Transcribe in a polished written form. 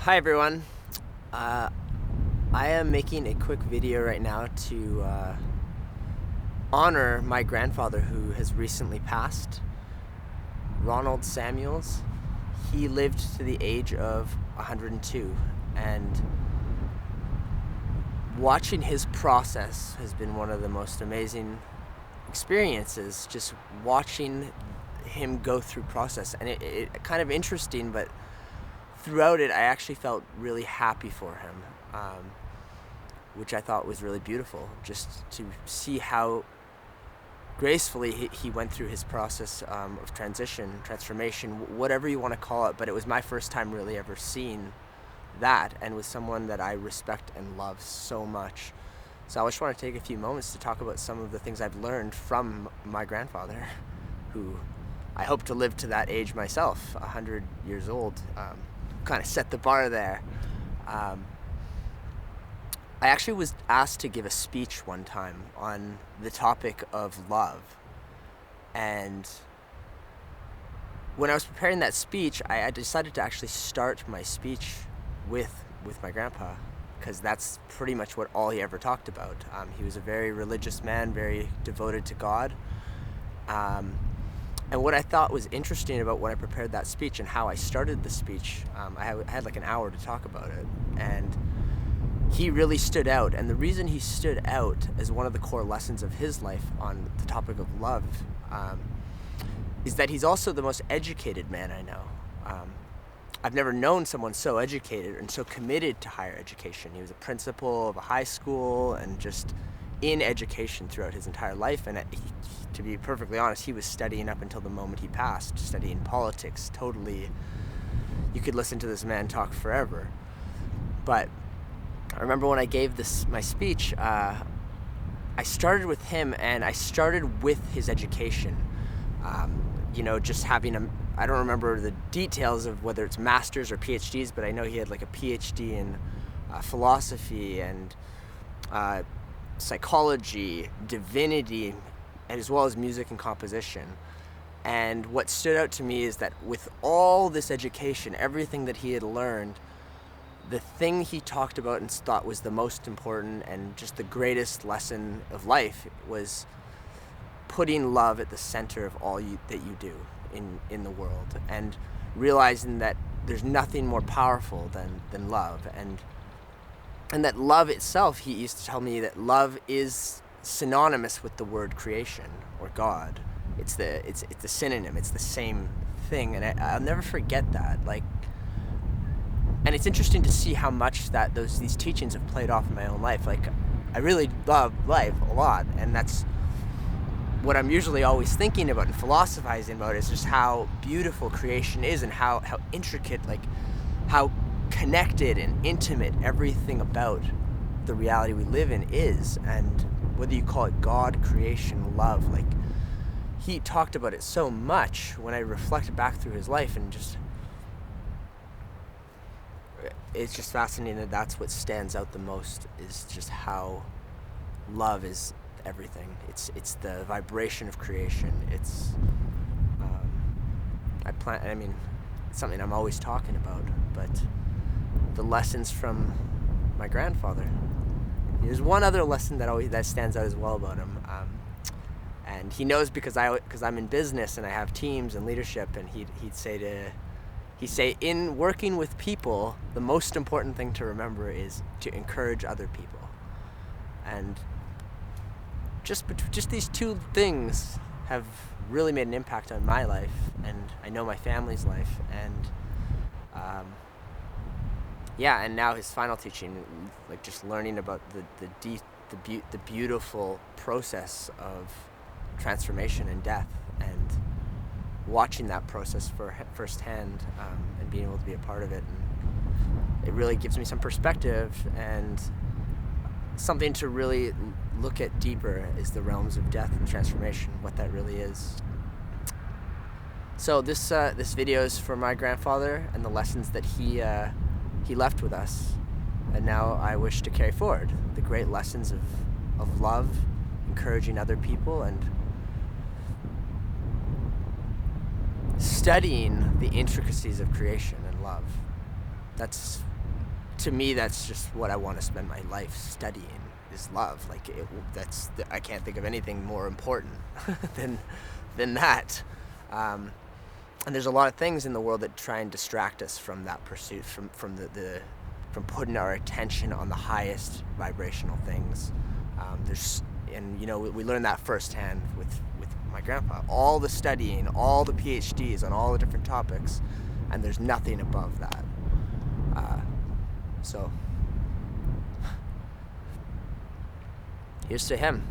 Hi everyone. Uh, I am making a quick video right now to honor my grandfather who has recently passed, Ronald Samuels. He lived to the age of 102, and watching his process has been one of the most amazing experiences, just watching him go through process. And it kind of interesting, but throughout it I actually felt really happy for him, which I thought was really beautiful, just to see how gracefully he went through his process of transformation, whatever you want to call it. But it was my first time really ever seeing that, and with someone that I respect and love so much. So I just want to take a few moments to talk about some of the things I've learned from my grandfather, who I hope to live to that age myself, 100 years old. Kind of set the bar there. I actually was asked to give a speech one time on the topic of love. And when I was preparing that speech, I decided to actually start my speech with my grandpa, because that's pretty much what all he ever talked about. He was a very religious man, very devoted to God. And what I thought was interesting about when I prepared that speech and how I started the speech, I had like an hour to talk about it, and he really stood out. And the reason he stood out as one of the core lessons of his life on the topic of love is that he's also the most educated man I know. I've never known someone so educated and so committed to higher education. He was a principal of a high school and just in education throughout his entire life. And to be perfectly honest, he was studying up until the moment he passed, studying politics. Totally, you could listen to this man talk forever. But I remember when I gave my speech, I started with him, and I started with his education. Just having I don't remember the details of whether it's masters or PhDs, but I know he had like a PhD in philosophy and psychology, divinity, as well as music and composition. And what stood out to me is that with all this education, everything that he had learned, the thing he talked about and thought was the most important and just the greatest lesson of life was putting love at the center of all that you do in the world, and realizing that there's nothing more powerful than love, and that love itself, he used to tell me that love is synonymous with the word creation or God. It's a synonym. It's the same thing, and I'll never forget that. And it's interesting to see how much these teachings have played off in my own life. I really love life a lot, and that's what I'm usually always thinking about and philosophizing about, is just how beautiful creation is, and how intricate, how connected and intimate everything about the reality we live in is. And whether you call it God, creation, love, he talked about it so much when I reflect back through his life, and it's just fascinating that that's what stands out the most, is just how love is everything. It's the vibration of creation. It's it's something I'm always talking about, but the lessons from my grandfather. There's one other lesson that stands out as well about him, and he knows because I'm in business and I have teams and leadership, and he'd say in working with people, the most important thing to remember is to encourage other people. And just these two things have really made an impact on my life, and I know my family's life, and and now his final teaching, just learning about the beautiful process of transformation and death, and watching that process firsthand, and being able to be a part of it. And it really gives me some perspective, and something to really look at deeper is the realms of death and transformation, what that really is. So this video is for my grandfather and the lessons that he left with us, and now I wish to carry forward the great lessons of love, encouraging other people, and studying the intricacies of creation and love. That's to me, that's just what I want to spend my life studying, is love. Like, I can't think of anything more important than that. And there's a lot of things in the world that try and distract us from that pursuit, from putting our attention on the highest vibrational things. We learned that firsthand with my grandpa. All the studying, all the PhDs on all the different topics, and there's nothing above that. So here's to him.